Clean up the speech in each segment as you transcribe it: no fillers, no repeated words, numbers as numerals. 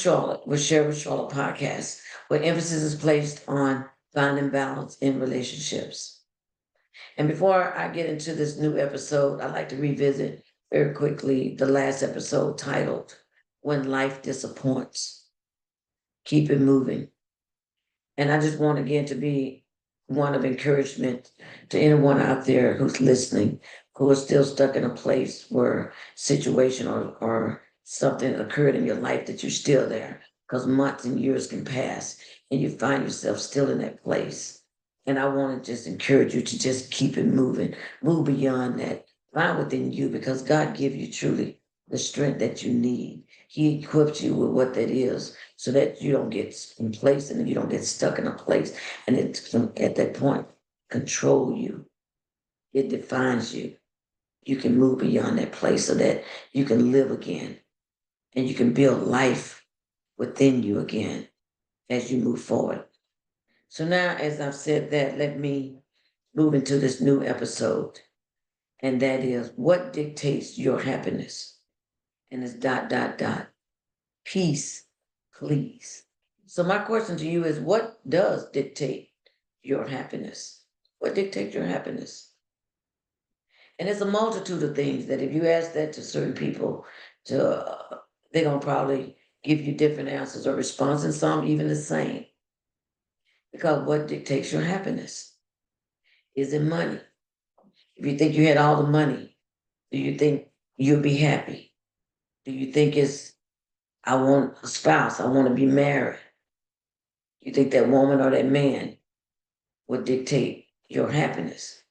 Charlotte with Share with Charlotte podcast, where emphasis is placed on finding balance in relationships. And before I get into this new episode, I'd like to revisit very quickly the last episode titled When Life Disappoints. Keep it moving. And I just want again to be one of encouragement to anyone out there who's listening, who is still stuck in a place where situation or something occurred in your life that you're still there. Because months and years can pass and you find yourself still in that place. And I want to just encourage you to just keep it moving, move beyond that, find within you because God gives you truly the strength that you need. He equips you with what that is so that you don't get complacent and you don't get stuck in a place and it at that point control you. It defines you. You can move beyond that place so that you can live again and you can build life within you again as you move forward. So now, as I've said that, let me move into this new episode. And that is what dictates your happiness? And it's dot, dot, dot. Peace, please. So my question to you is what does dictate your happiness? What dictates your happiness? And it's a multitude of things that if you ask that to certain people, they're gonna probably give you different answers or responses, and some even the same. Because what dictates your happiness? Is it money? If you think you had all the money, do you think you'll be happy? Do you think it's I want a spouse, I want to be married? You think that woman or that man would dictate your happiness?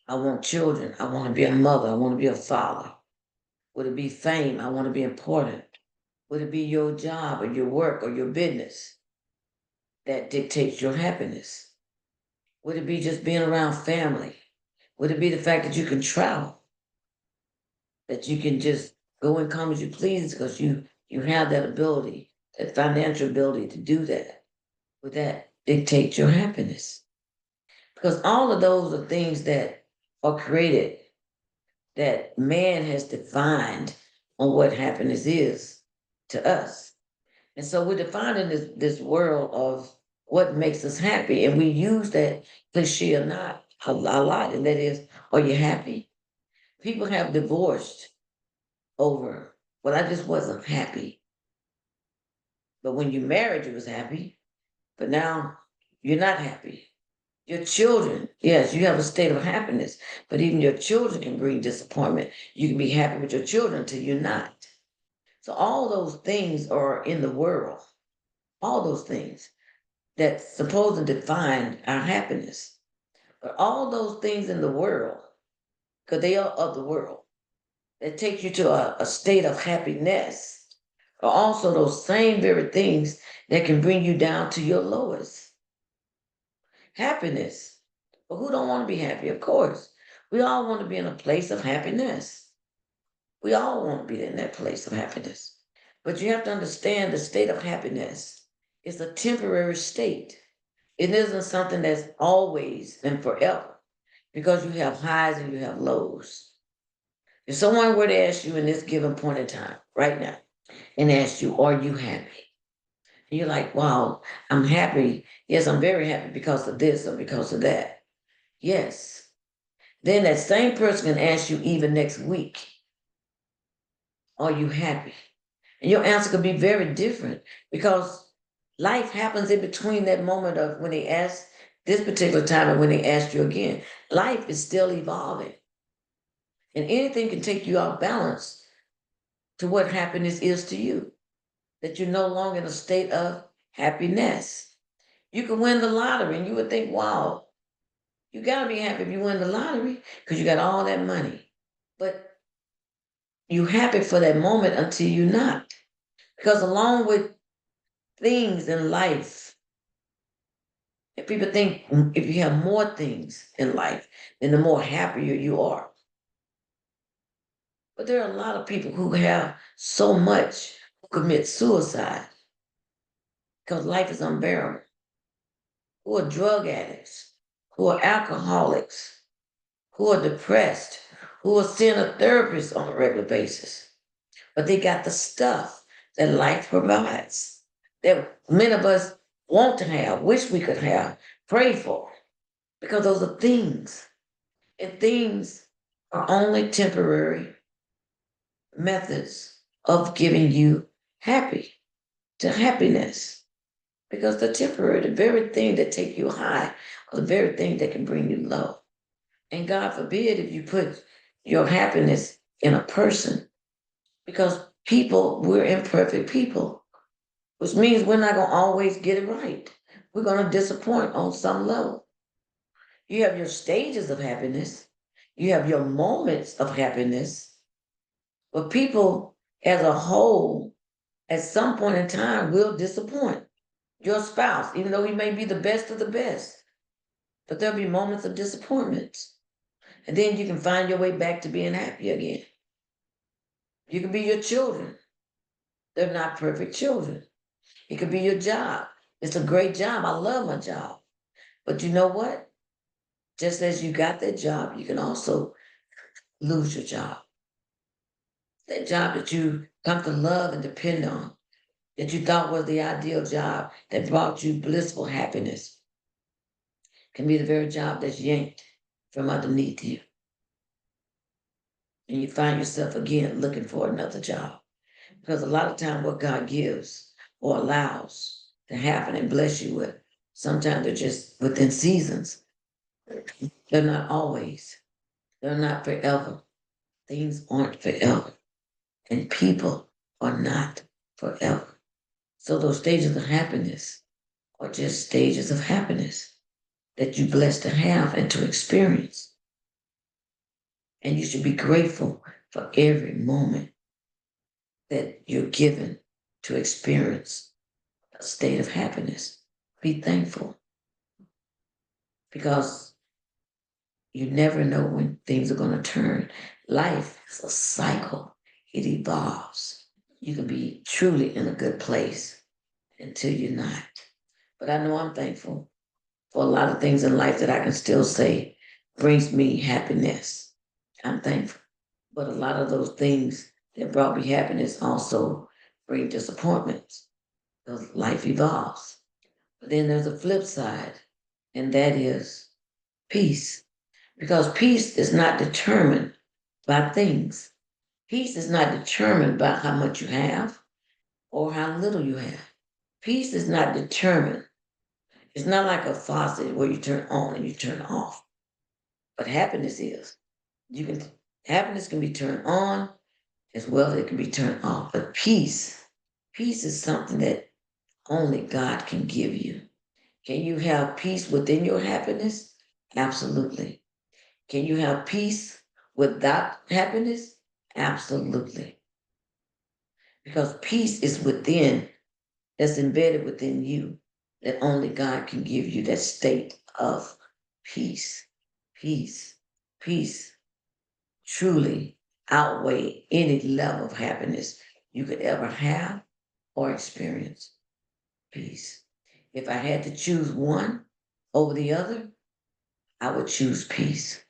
I want children. I want to be a mother. I want to be a father. Would it be fame? I want to be important. Would it be your job or your work or your business that dictates your happiness? Would it be just being around family? Would it be the fact that you can travel? That you can just go and come as you please because you have that ability, that financial ability to do that? Would that dictate your happiness? Because all of those are things that are created that man has defined on what happiness is to us. And so we're defining this world of what makes us happy. And we use that cliche or not a lot, and that is, are you happy? People have divorced over, well, I just wasn't happy. But when you married, you was happy. But now you're not happy. Your children, yes, you have a state of happiness, but even your children can bring disappointment. You can be happy with your children until you're not. So all those things are in the world, all those things that supposed to define our happiness. But all those things in the world, because they are of the world, that take you to a state of happiness, are also those same very things that can bring you down to your lowest. Happiness. But who don't want to be happy? Of course. We all want to be in a place of happiness. We all want to be in that place of happiness. But you have to understand the state of happiness is a temporary state. It isn't something that's always and forever because you have highs and you have lows. If someone were to ask you in this given point in time, right now, and ask you, are you happy? And you're like, wow, I'm happy. Yes, I'm very happy because of this or because of that. Yes. Then that same person can ask you even next week, are you happy? And your answer could be very different because life happens in between that moment of when they ask this particular time and when they ask you again. Life is still evolving. And anything can take you off balance to what happiness is to you, that you're no longer in a state of happiness. You can win the lottery and you would think, wow, you got to be happy if you win the lottery because you got all that money. But you're happy for that moment until you're not. Because along with things in life, if people think if you have more things in life, then the more happier you are. But there are a lot of people who have so much who commit suicide because life is unbearable, who are drug addicts, who are alcoholics, who are depressed, who are seeing a therapist on a regular basis. But they got the stuff that life provides. that many of us want to have, wish we could have, pray for, because those are things. And things are only temporary methods of giving you happiness. Because they're temporary, the very thing that take you high, or the very thing that can bring you low. And God forbid if you put your happiness in a person, because we're imperfect people, which means we're not going to always get it right. We're going to disappoint on some level. You have your stages of happiness, you have your moments of happiness, but people as a whole, at some point in time, will disappoint your spouse, even though he may be the best of the best. But there'll be moments of disappointment. And then you can find your way back to being happy again. You can be your children. They're not perfect children. It could be your job. It's a great job. I love my job. But you know what? Just as you got that job, you can also lose your job. That job that you come to love and depend on, that you thought was the ideal job that brought you blissful happiness, can be the very job that's yanked from underneath you. And you find yourself again looking for another job. Because a lot of time what God gives or allows to happen and bless you with, sometimes they're just within seasons. They're not always. They're not forever. Things aren't forever. And people are not forever. So those stages of happiness are just stages of happiness that you're blessed to have and to experience. And you should be grateful for every moment that you're given to experience a state of happiness. Be thankful, because you never know when things are going to turn. Life is a cycle, it evolves. You can be truly in a good place until you're not. But I know I'm thankful for a lot of things in life that I can still say brings me happiness. I'm thankful. But a lot of those things that brought me happiness also bring disappointments, because life evolves. But then there's a flip side, and that is peace. Because peace is not determined by things. Peace is not determined by how much you have or how little you have. Peace is not determined. It's not like a faucet where you turn on and you turn off. But happiness is. Happiness can be turned on as well as it can be turned off. But peace is something that only God can give you. Can you have peace within your happiness? Absolutely. Can you have peace without happiness? Absolutely. Because peace is within, that's embedded within you, that only God can give you that state of peace. Peace. Peace truly outweigh any level of happiness you could ever have or experience. Peace. If I had to choose one over the other, I would choose peace.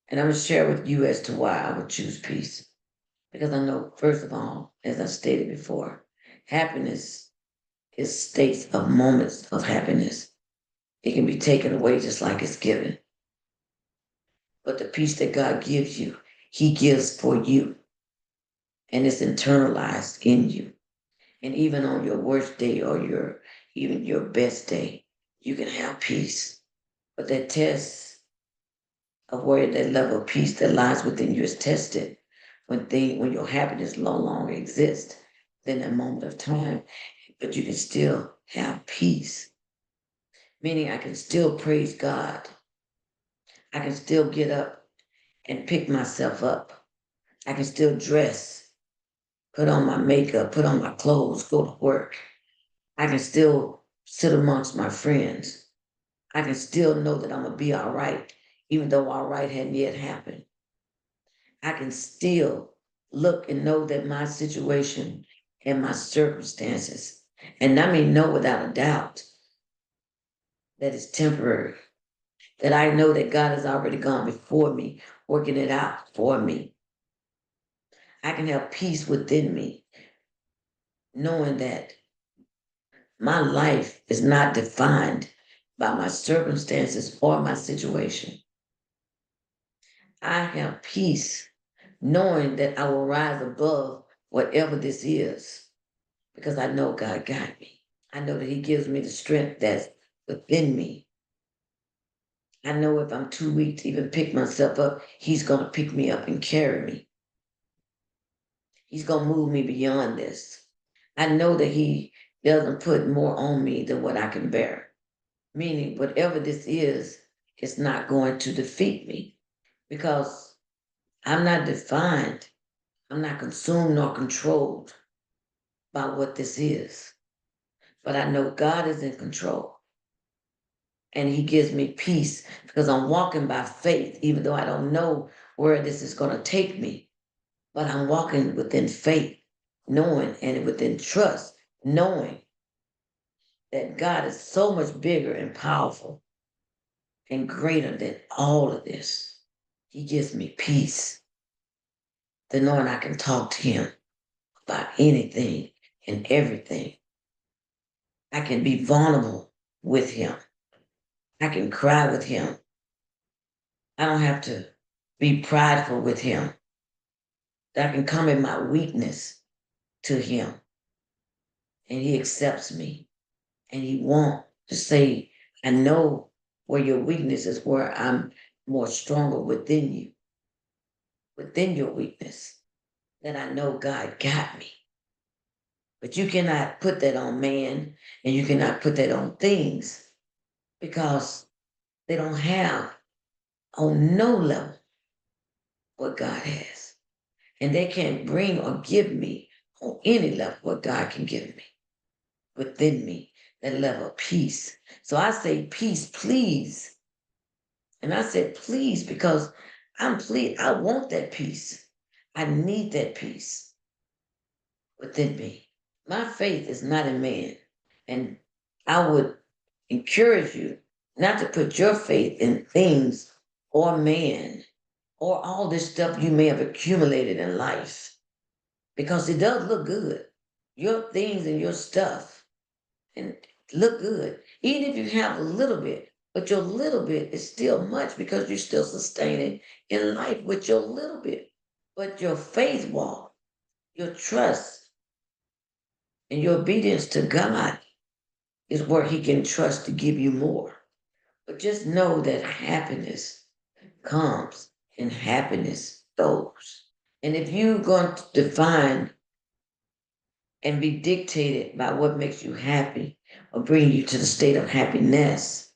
And I'm going to share with you as to why I would choose peace. Because I know, first of all, as I stated before, happiness is states of moments of happiness. It can be taken away just like it's given. But the peace that God gives you, He gives for you. And it's internalized in you. And even on your worst day or even your best day, you can have peace. But that test of where that level of peace that lies within you is tested when your happiness no longer exists, in that moment of time, but you can still have peace. Meaning I can still praise God. I can still get up and pick myself up. I can still dress, put on my makeup, put on my clothes, go to work. I can still sit amongst my friends. I can still know that I'm going to be all right, even though all right hadn't yet happened. I can still look and know that my situation and my circumstances, and I mean know without a doubt that it's temporary, that I know that God has already gone before me, working it out for me. I can have peace within me, knowing that My life is not defined by my circumstances or my situation. I have peace knowing that I will rise above whatever this is because I know God got me. I know that He gives me the strength that's within me. I know if I'm too weak to even pick myself up, He's going to pick me up and carry me. He's going to move me beyond this. I know that He doesn't put more on me than what I can bear, meaning whatever this is, it's not going to defeat me because I'm not defined, I'm not consumed nor controlled by what this is. But I know God is in control and He gives me peace because I'm walking by faith, even though I don't know where this is going to take me. But I'm walking within faith, knowing and within trust, knowing that God is so much bigger and powerful and greater than all of this. He gives me peace, the knowing I can talk to Him about anything and everything. I can be vulnerable with Him. I can cry with Him. I don't have to be prideful with Him. I can come in my weakness to Him and He accepts me. And He won't just say, I know where your weakness is, where I'm more stronger within you, within your weakness, that I know God got me. But you cannot put that on man and you cannot put that on things because they don't have on no level what God has. And they can't bring or give me on any level what God can give me within me, that level of peace. So I say, peace, please. And I said, please, because I'm pleased. I want that peace. I need that peace within me. My faith is not in man. And I would encourage you not to put your faith in things or man or all this stuff you may have accumulated in life because it does look good. Your things and your stuff and look good, even if you have a little bit, but your little bit is still much because you're still sustaining in life with your little bit. But your faith walk, your trust, and your obedience to God is where He can trust to give you more. But just know that happiness comes and happiness goes. And if you're going to define and be dictated by what makes you happy or bring you to the state of happiness,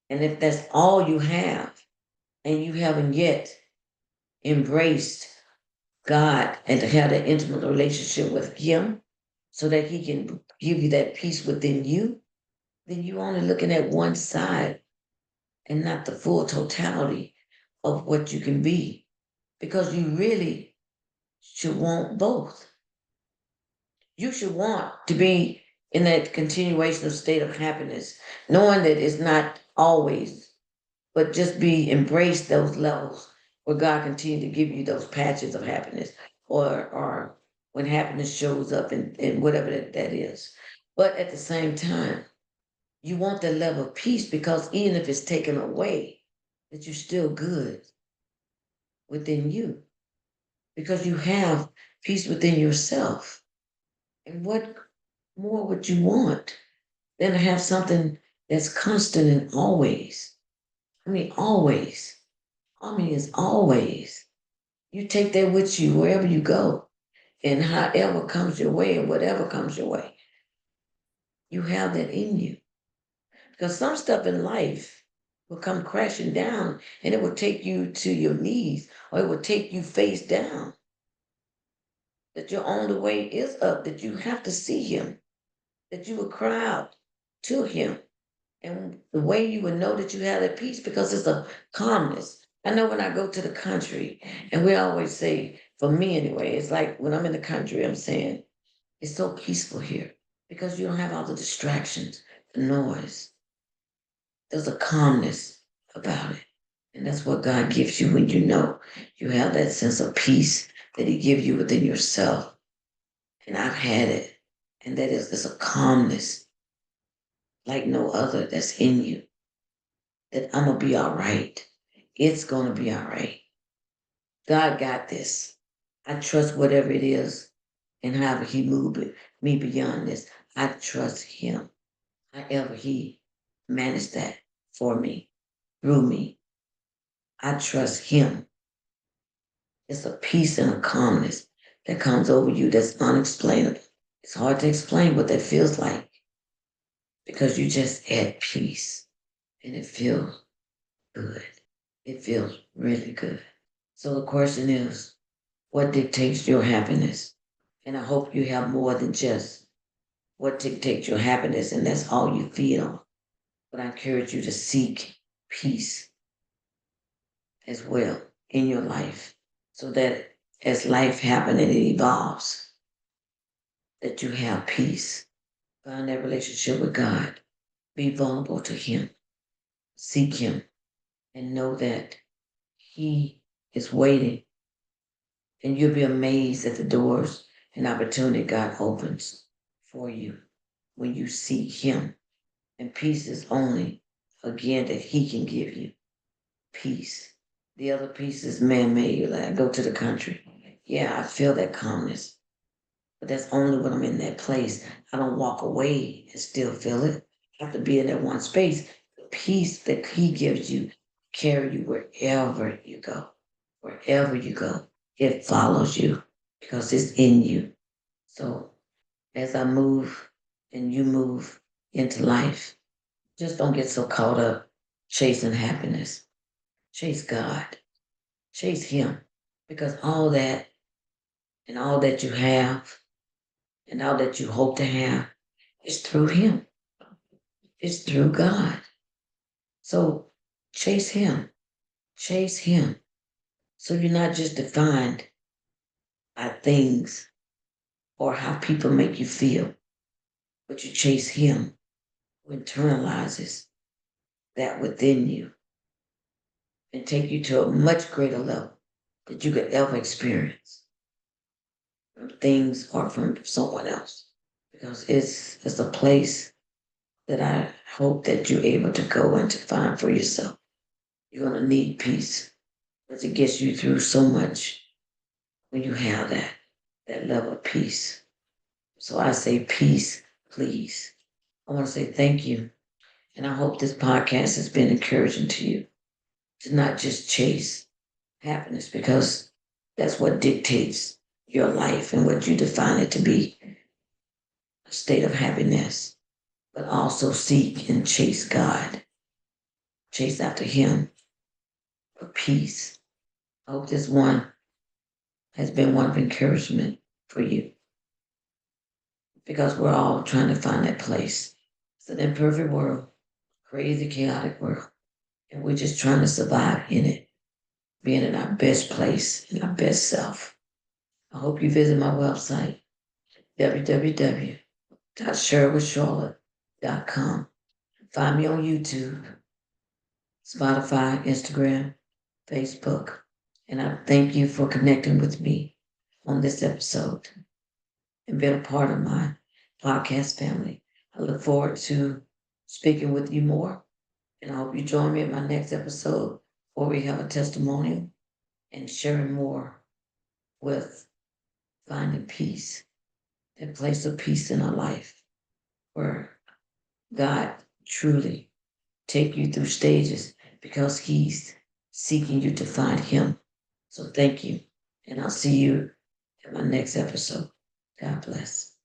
and if that's all you have and you haven't yet embraced God and to have that intimate relationship with Him so that He can give you that peace within you, then you're only looking at one side and not the full totality of what you can be because you really should want both. You should want to be in that continuation of state of happiness, knowing that it's not always, but just be embrace those levels where God continue to give you those patches of happiness or when happiness shows up in whatever that is. But at the same time, you want that level of peace because even if it's taken away, that you're still good within you because you have peace within yourself. And what more would you want than to have something that's constant and always? I mean, always. I mean, it's always. You take that with you wherever you go, and however comes your way, and whatever comes your way, you have that in you. Because some stuff in life will come crashing down, and it will take you to your knees, or it will take you face down. That your only way is up, that you have to see Him, that you will cry out to Him. And the way you would know that you have that peace because it's a calmness. I know when I go to the country, and we always say, for me anyway, it's like when I'm in the country, I'm saying, it's so peaceful here because you don't have all the distractions, the noise. There's a calmness about it. And that's what God gives you when you know you have that sense of peace that He gives you within yourself. And I've had it. And that is a calmness like no other that's in you, that I'm going to be all right. It's going to be all right. God got this. I trust whatever it is and however He moved me beyond this. I trust Him. However He managed that for me, through me. I trust Him. It's a peace and a calmness that comes over you that's unexplainable. It's hard to explain what that feels like because you just at peace and it feels good. It feels really good. So the question is, what dictates your happiness? And I hope you have more than just what dictates your happiness, and that's all you feel. But I encourage you to seek peace as well in your life so that as life happens and it evolves, that you have peace. Find that relationship with God. Be vulnerable to Him. Seek Him and know that He is waiting. And you'll be amazed at the doors and opportunity God opens for you when you seek Him. And peace is only, again, that He can give you. Peace. The other peace is man-made. Like I go to the country. Yeah, I feel that calmness. But that's only when I'm in that place. I don't walk away and still feel it. I have to be in that one space. The peace that He gives you carry you wherever you go. Wherever you go, it follows you because it's in you. So as I move and you move into life, just don't get so caught up chasing happiness. Chase God. Chase Him. Because all that and all that you have and all that you hope to have is through Him. It's through God. So chase Him. Chase Him. So you're not just defined by things or how people make you feel, but you chase Him who internalizes that within you and take you to a much greater level that you could ever experience from things or from someone else. Because it's a place that I hope that you're able to go and to find for yourself. You're going to need peace because it gets you through so much when you have that level of peace. So I say peace, please. I want to say thank you. And I hope this podcast has been encouraging to you to not just chase happiness because that's what dictates your life and what you define it to be, a state of happiness, but also seek and chase God, chase after Him for peace. I hope this one has been one of encouragement for you because we're all trying to find that place. It's an imperfect world, crazy, chaotic world, and we're just trying to survive in it, being in our best place, in our best self. I hope you visit my website, www.sherwithcharlotte.com. Find me on YouTube, Spotify, Instagram, Facebook. And I thank you for connecting with me on this episode and being a part of my podcast family. I look forward to speaking with you more. And I hope you join me in my next episode where we have a testimonial and sharing more with finding peace, that place of peace in our life where God truly take you through stages because He's seeking you to find Him. So thank you. And I'll see you in my next episode. God bless.